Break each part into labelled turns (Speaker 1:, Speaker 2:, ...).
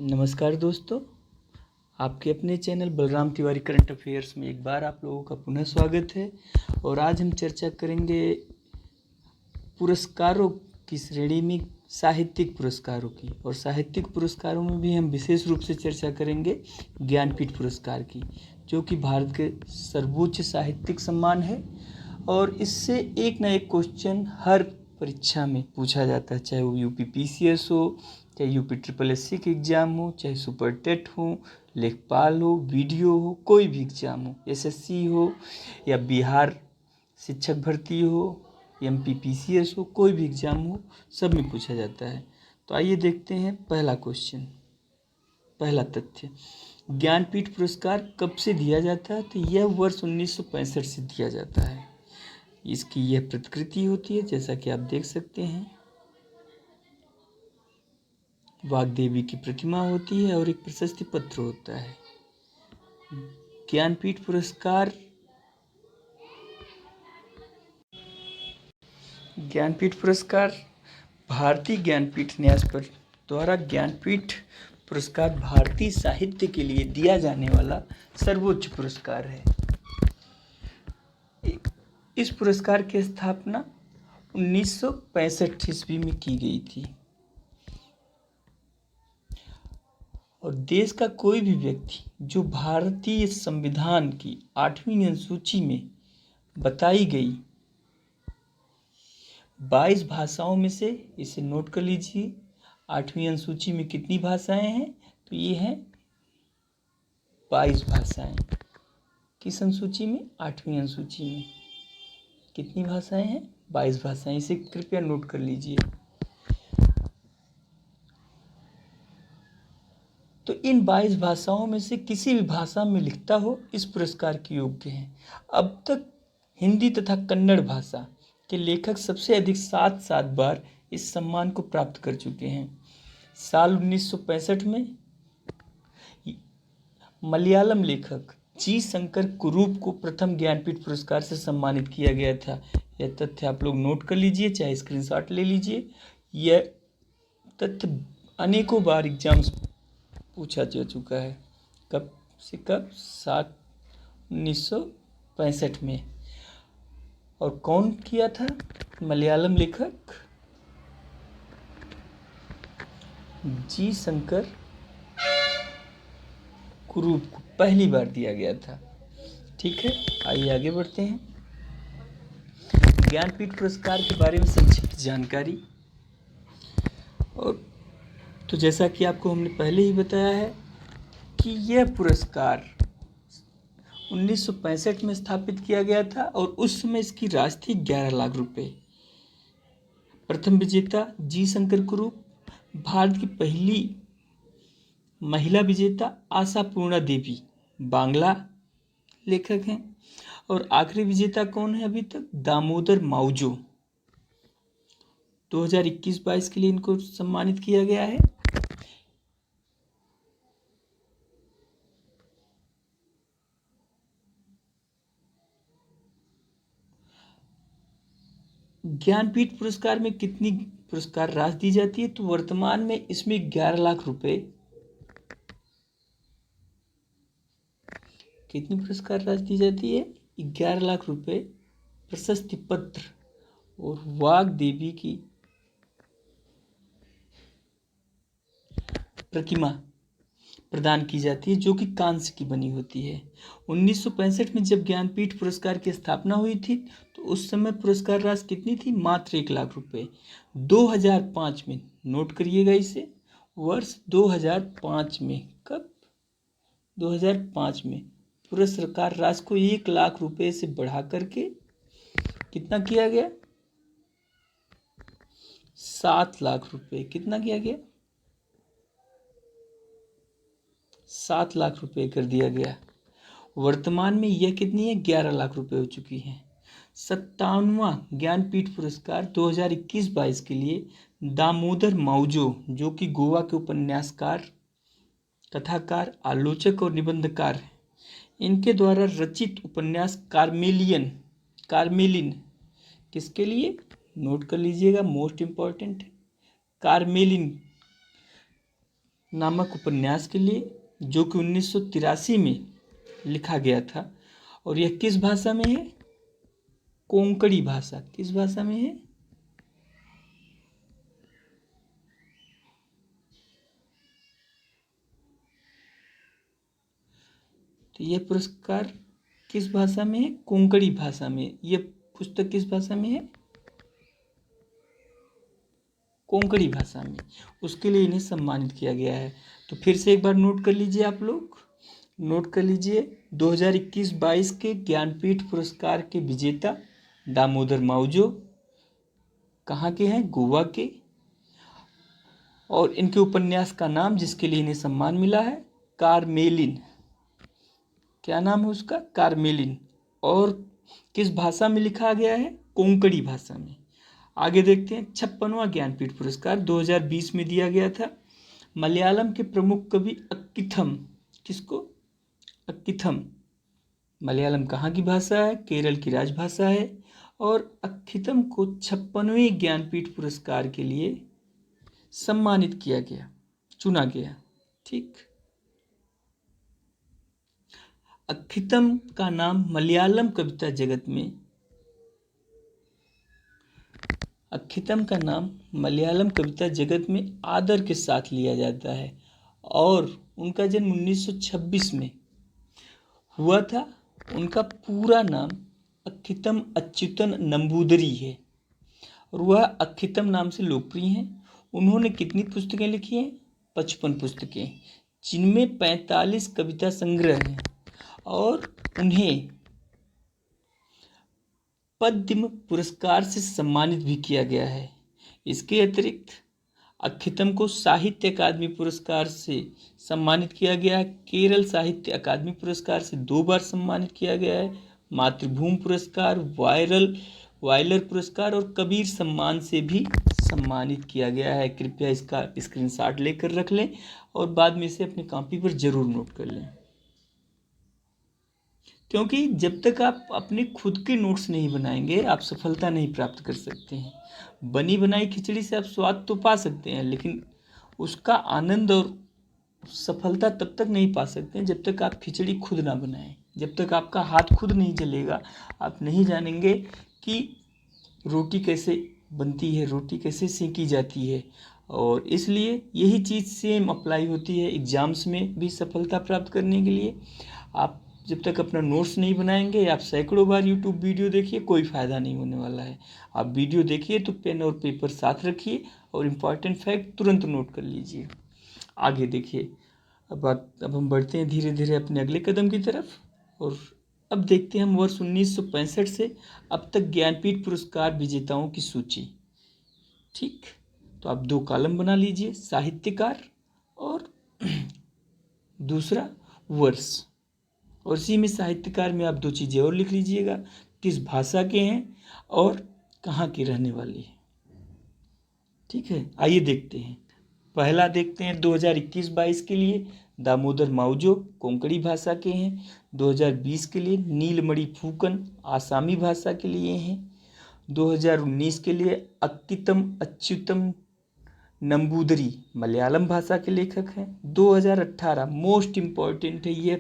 Speaker 1: नमस्कार दोस्तों, आपके अपने channel Balram Tiwari current affairs में एक बार आप लोगों का पुनः स्वागत है। और आज हम चर्चा करेंगे पुरस्कारों की श्रेणी में साहित्यिक पुरस्कारों की। और साहित्यिक पुरस्कारों में भी हम विशेष रूप से चर्चा करेंगे ज्ञानपीठ पुरस्कार की, जो कि भारत के सर्वोच्च साहित्यिक सम्मान है। और इससे एक न एक क्वेश्चन हर परीक्षा में पूछा जाता है, चाहे वो यूपी-पीसीएस हो, चाहे यूपी-SSSC की एग्ज़ाम हो, चाहे सुपर टेट हो, लेखपाल हो, वीडियो हो, कोई भी एग्ज़ाम हो, एसएससी हो या बिहार शिक्षक भर्ती हो, एमपी-पीसीएस हो, कोई भी एग्ज़ाम हो, सब में पूछा जाता है। तो आइए देखते हैं पहला क्वेश्चन। पहला तथ्य, ज्ञानपीठ पुरस्कार कब से दिया जाता है? तो यह वर्ष 1965 से दिया जाता है। इसकी यह प्रतिकृति होती है, जैसा कि आप देख सकते हैं, वाग्देवी की प्रतिमा होती है और एक प्रशस्ति पत्र होता है। ज्ञानपीठ पुरस्कार भारतीय ज्ञानपीठ न्यास पर द्वारा ज्ञानपीठ पुरस्कार भारतीय साहित्य के लिए दिया जाने वाला सर्वोच्च पुरस्कार है। इस पुरस्कार की स्थापना 1965 ईस्वी में की गई थी। और देश का कोई भी व्यक्ति जो भारतीय संविधान की 8वीं अनुसूची में बताई गई 22 भाषाओं में से, इसे नोट कर लीजिए, 8वीं अनुसूची में कितनी भाषाएं हैं? तो ये हैं 22 भाषाएं। किस अनुसूची में? 8वीं अनुसूची में। कितनी भाषाएं हैं? 22 भाषाएं। इसे कृपया नोट कर लीजिए। तो इन 22 भाषाओं में से किसी भी भाषा में लिखता हो इस पुरस्कार के योग्य है। अब तक हिंदी तथा कन्नड़ भाषा के लेखक सबसे अधिक 7 बार इस सम्मान को प्राप्त कर चुके हैं। साल 1965 में मलयालम लेखक जी शंकर कुरूप को प्रथम ज्ञानपीठ पुरस्कार से सम्मानित किया गया था। यह तथ्य आप लोग नोट कर लीजिए, चाहे स्क्रीनशॉट ले लीजिए। यह तथ्य अनेकों बार एग्जाम्स पूछा जा चुका है। कब से कब? 1965 में। और कौन किया था? मलयालम लेखक जी शंकर कुरूप को पहली बार दिया गया था। ठीक है, आइए आगे बढ़ते हैं। ज्ञानपीठ पुरस्कार के बारे में संक्षिप्त जानकारी। और तो जैसा कि आपको हमने पहले ही बताया है कि यह पुरस्कार 1965 में स्थापित किया गया था और उस समय इसकी राशि थी 11 लाख रुपए। प्रथम विजेता जी शंकर कुरूप। भारत की पहली महिला विजेता आशापूर्णा देवी बांग्ला लेखक हैं। और आखिरी विजेता कौन है अभी तक? दामोदर माउजो। 2021-22 के लिए इनको सम्मानित किया गया है। ज्ञानपीठ पुरस्कार में कितनी पुरस्कार राशि दी जाती है? तो वर्तमान में इसमें 11 लाख रुपए। कितनी पुरस्कार राशि दी जाती है? 11 लाख रुपए, प्रशस्ति पत्र और वाग्देवी की प्रतिमा प्रदान की जाती है, जो कि कांस्य की बनी होती है। 1965 में जब ज्ञानपीठ पुरस्कार की स्थापना हुई थी तो उस समय पुरस्कार राशि कितनी थी? मात्र 1 लाख रुपए। 2005 में, नोट करिएगा इसे, वर्ष 2005 में, कब? 2005 में पुरस्कार राशि को 1 लाख रुपए से बढ़ा करके कितना किया गया? 7 लाख रुपए। कितना किया गया? 7 लाख रुपए कर दिया गया। वर्तमान में यह कितनी है? 11 लाख रुपए हो चुकी है। 57वां ज्ञानपीठ पुरस्कार 2021-22 के लिए दामोदर माउजो, जो कि गोवा के उपन्यासकार, कथाकार, आलोचक और निबंधकार हैं, इनके द्वारा रचित उपन्यास कार्मेलिन किसके लिए? नोट कर लीजिएगा, मोस्ट इम्पॉर्टेंट। कार्मेलिन नामक उपन्यास के लिए, जो कि 1983 में लिखा गया था। और यह किस भाषा में है? कोंकणी भाषा। किस भाषा में है? तो यह पुरस्कार किस भाषा में है? कोंकणी भाषा में। यह पुस्तक किस भाषा में है? कोंकणी भाषा में। उसके लिए इन्हें सम्मानित किया गया है। तो फिर से एक बार नोट कर लीजिए, आप लोग नोट कर लीजिए। 2021-22 के ज्ञानपीठ पुरस्कार के विजेता दामोदर माउजो कहाँ के हैं? गोवा के। और इनके उपन्यास का नाम, जिसके लिए इन्हें सम्मान मिला है, कार्मेलिन। क्या नाम है उसका? कार्मेलिन। और किस भाषा में लिखा गया है? कोंकणी भाषा में। आगे देखते हैं। 56वां ज्ञानपीठ पुरस्कार 2020 में दिया गया था मलयालम के प्रमुख कवि अक्किथम। किसको? अक्किथम। मलयालम कहाँ की भाषा है? केरल की राजभाषा है। और अक्किथम को 56वें ज्ञानपीठ पुरस्कार के लिए सम्मानित किया गया, चुना गया। ठीक। अक्किथम का नाम मलयालम कविता जगत में मलयालम कविता जगत में आदर के साथ लिया जाता है। और उनका जन्म 1926 में हुआ था। उनका पूरा नाम अक्किथम अच्युतन नंबूदरी है और वह अक्किथम नाम से लोकप्रिय हैं। उन्होंने कितनी पुस्तकें लिखी हैं? 55 पुस्तकें, जिनमें 45 कविता संग्रह हैं। और उन्हें पद्म पुरस्कार से सम्मानित भी किया गया है। इसके अतिरिक्त अक्किथम को साहित्य अकादमी पुरस्कार से सम्मानित किया गया है। केरल साहित्य अकादमी पुरस्कार से 2 बार सम्मानित किया गया है। मातृभूमि पुरस्कार, वायलर पुरस्कार और कबीर सम्मान से भी सम्मानित किया गया है। कृपया इसका स्क्रीनशॉट लेकर रख लें और बाद में इसे अपनी कॉपी पर जरूर नोट कर लें, क्योंकि जब तक आप अपने खुद के नोट्स नहीं बनाएंगे, आप सफलता नहीं प्राप्त कर सकते हैं। बनी बनाई खिचड़ी से आप स्वाद तो पा सकते हैं, लेकिन उसका आनंद और सफलता तब तक नहीं पा सकते हैं जब तक आप खिचड़ी खुद ना बनाएं। जब तक आपका हाथ खुद नहीं जलेगा, आप नहीं जानेंगे कि रोटी कैसे बनती है, रोटी कैसे सेंकी जाती है। और इसलिए यही चीज़ सेम अप्लाई होती है एग्ज़ाम्स में भी सफलता प्राप्त करने के लिए। आप जब तक अपना नोट्स नहीं बनाएंगे, आप सैकड़ों बार यूट्यूब वीडियो देखिए, कोई फ़ायदा नहीं होने वाला है। आप वीडियो देखिए तो पेन और पेपर साथ रखिए और इम्पॉर्टेंट फैक्ट तुरंत नोट कर लीजिए। आगे देखिए। अब हम बढ़ते हैं धीरे धीरे अपने अगले कदम की तरफ। और अब देखते हैं हम वर्ष 1965 से अब तक ज्ञानपीठ पुरस्कार विजेताओं की सूची। ठीक। तो आप 2 कॉलम बना लीजिए, साहित्यकार और दूसरा वर्ष। और इसी में साहित्यकार में आप 2 चीज़ें और लिख लीजिएगा, किस भाषा के हैं और कहाँ के रहने वाले हैं। ठीक है, आइए देखते हैं। पहला देखते हैं 2021-22 के लिए दामोदर माउजो कोंकणी भाषा के हैं। 2020 के लिए नीलमणि फूकन आसामी भाषा के लिए हैं। 2019 के लिए अक्किथम अच्युतम नंबूदरी मलयालम भाषा के लेखक हैं। 2018 मोस्ट इम्पॉर्टेंट है ये,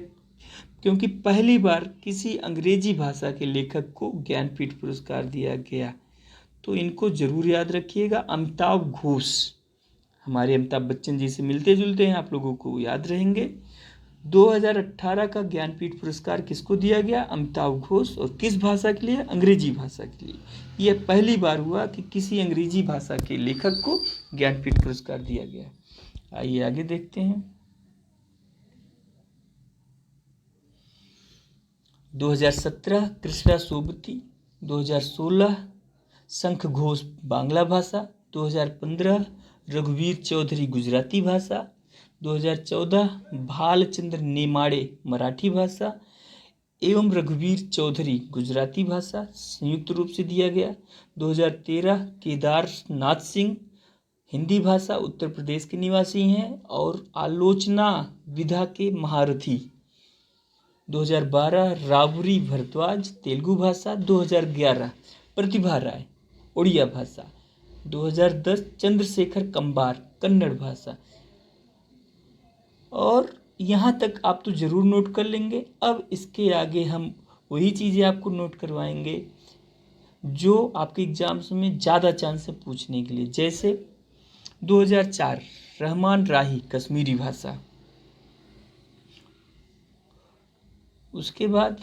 Speaker 1: क्योंकि पहली बार किसी अंग्रेजी भाषा के लेखक को ज्ञानपीठ पुरस्कार दिया गया। तो इनको जरूर याद रखिएगा। अमिताभ घोष, हमारे अमिताभ बच्चन जी से मिलते जुलते हैं, आप लोगों को याद रहेंगे। 2018 का ज्ञानपीठ पुरस्कार किसको दिया गया? अमिताभ घोष। और किस भाषा के लिए? अंग्रेजी भाषा के लिए। यह पहली बार हुआ कि किसी अंग्रेजी भाषा के लेखक को ज्ञानपीठ पुरस्कार दिया गया। आइए आगे देखते हैं। 2017 कृष्णा सोबती। 2016 शंख घोष बांग्ला भाषा। 2015 रघुवीर चौधरी गुजराती भाषा। 2014 भालचंद्र नेमाड़े मराठी भाषा एवं रघुवीर चौधरी गुजराती भाषा संयुक्त रूप से दिया गया। 2013 केदारनाथ सिंह हिंदी भाषा, उत्तर प्रदेश के निवासी हैं और आलोचना विधा के महारथी। 2012 राबरी भरद्वाज तेलुगु भाषा। 2011 प्रतिभा राय उड़िया भाषा। 2010 चंद्रशेखर कंबार कन्नड़ भाषा। और यहाँ तक आप तो ज़रूर नोट कर लेंगे। अब इसके आगे हम वही चीज़ें आपको नोट करवाएंगे जो आपके एग्जाम्स में ज़्यादा चांस है पूछने के लिए। जैसे 2004 रहमान राही कश्मीरी भाषा, उसके बाद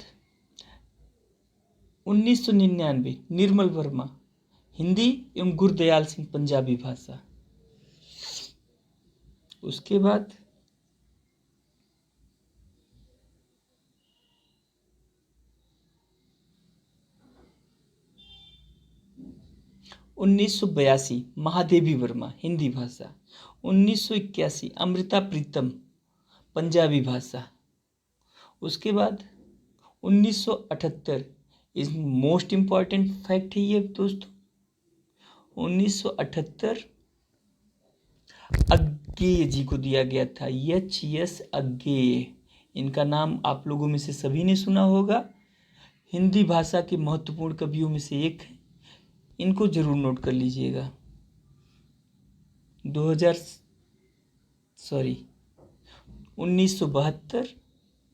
Speaker 1: 1999 निर्मल वर्मा हिंदी एवं गुरदयाल सिंह पंजाबी भाषा, उसके बाद 1982 महादेवी वर्मा हिंदी भाषा, 1981 अमृता प्रीतम पंजाबी भाषा, उसके बाद 1978 इस मोस्ट इम्पॉर्टेंट फैक्ट है ये दोस्तों, 1978 अज्ञेय जी को दिया गया था। एच अज्ञेय, इनका नाम आप लोगों में से सभी ने सुना होगा, हिंदी भाषा के महत्वपूर्ण कवियों में से एक है, इनको जरूर नोट कर लीजिएगा। 1972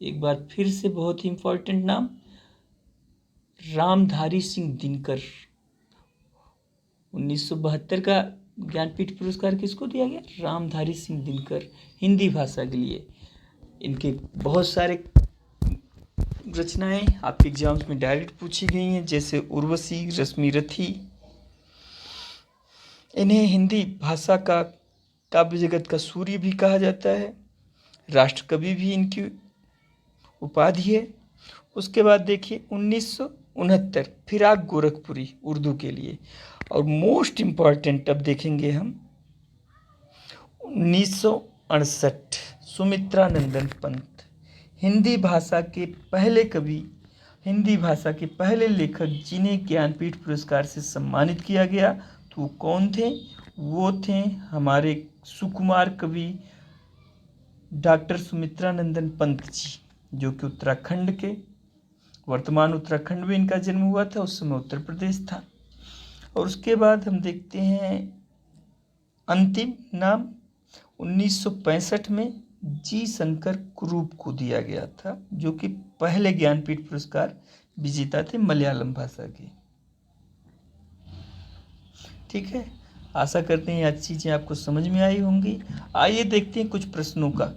Speaker 1: एक बार फिर से बहुत ही इम्पोर्टेंट नाम, रामधारी सिंह दिनकर। 1972 का ज्ञानपीठ पुरस्कार किसको दिया गया? रामधारी सिंह दिनकर, हिंदी भाषा के लिए। इनके बहुत सारे रचनाएं आपके एग्जाम्स में डायरेक्ट पूछी गई हैं, जैसे उर्वशी, रश्मिरथी। इन्हें हिंदी भाषा का काव्य जगत का सूर्य भी कहा जाता है, राष्ट्र कवि भी इनकी उपाधि है। उसके बाद देखिए 1969 फिराक गोरखपुरी उर्दू के लिए। और मोस्ट इम्पॉर्टेंट अब देखेंगे हम 1968 सुमित्रा नंदन पंत, हिंदी भाषा के पहले कवि, हिंदी भाषा के पहले लेखक जिन्हें ज्ञानपीठ पुरस्कार से सम्मानित किया गया। तो वो कौन थे? वो थे हमारे सुकुमार कवि डॉक्टर सुमित्रा नंदन पंत जी, जो कि उत्तराखंड के, वर्तमान उत्तराखंड में इनका जन्म हुआ था, उस समय उत्तर प्रदेश था। और उसके बाद हम देखते हैं अंतिम नाम 1965 में जी शंकर कुरूप को दिया गया था, जो कि पहले ज्ञानपीठ पुरस्कार विजेता थे मलयालम भाषा के। ठीक है, आशा करते हैं आज चीज़ें आपको समझ में आई होंगी। आइए देखते हैं कुछ प्रश्नों का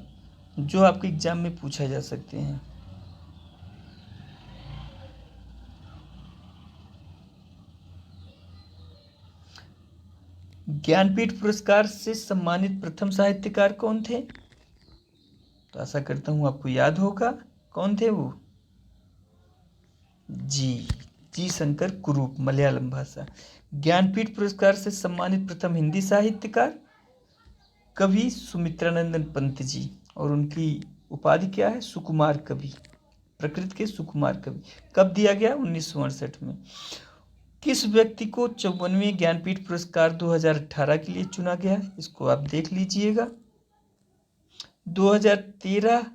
Speaker 1: जो आपके एग्जाम में पूछा जा सकते हैं। ज्ञानपीठ पुरस्कार से सम्मानित प्रथम साहित्यकार कौन थे? तो आशा करता हूं आपको याद होगा। कौन थे वो? जी शंकर कुरूप, मलयालम भाषा। ज्ञानपीठ पुरस्कार से सम्मानित प्रथम हिंदी साहित्यकार कवि सुमित्रानंदन पंत जी, और उनकी उपाधि क्या है? सुकुमार कवि, प्रकृत के सुकुमार कवि। कब दिया गया? 1968 में। किस व्यक्ति को 54वें ज्ञानपीठ पुरस्कार 2018 के लिए चुना गया? इसको आप देख लीजिएगा। 2013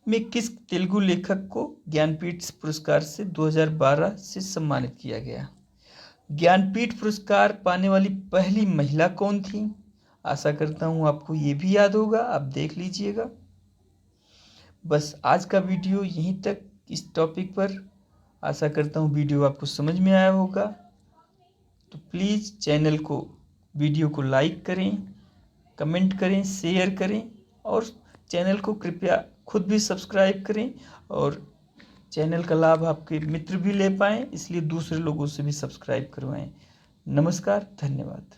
Speaker 1: में किस तेलुगु लेखक को ज्ञानपीठ पुरस्कार से 2012 से सम्मानित किया गया? ज्ञानपीठ पुरस्कार पाने वाली पहली महिला कौन थी? आशा करता हूँ आपको ये भी याद होगा, आप देख लीजिएगा। बस आज का वीडियो यहीं तक इस टॉपिक पर। आशा करता हूँ वीडियो आपको समझ में आया होगा। तो प्लीज़ चैनल को, वीडियो को लाइक करें, कमेंट करें, शेयर करें, और चैनल को कृपया खुद भी सब्सक्राइब करें, और चैनल का लाभ आपके मित्र भी ले पाएँ, इसलिए दूसरे लोगों से भी सब्सक्राइब करवाएं। नमस्कार, धन्यवाद।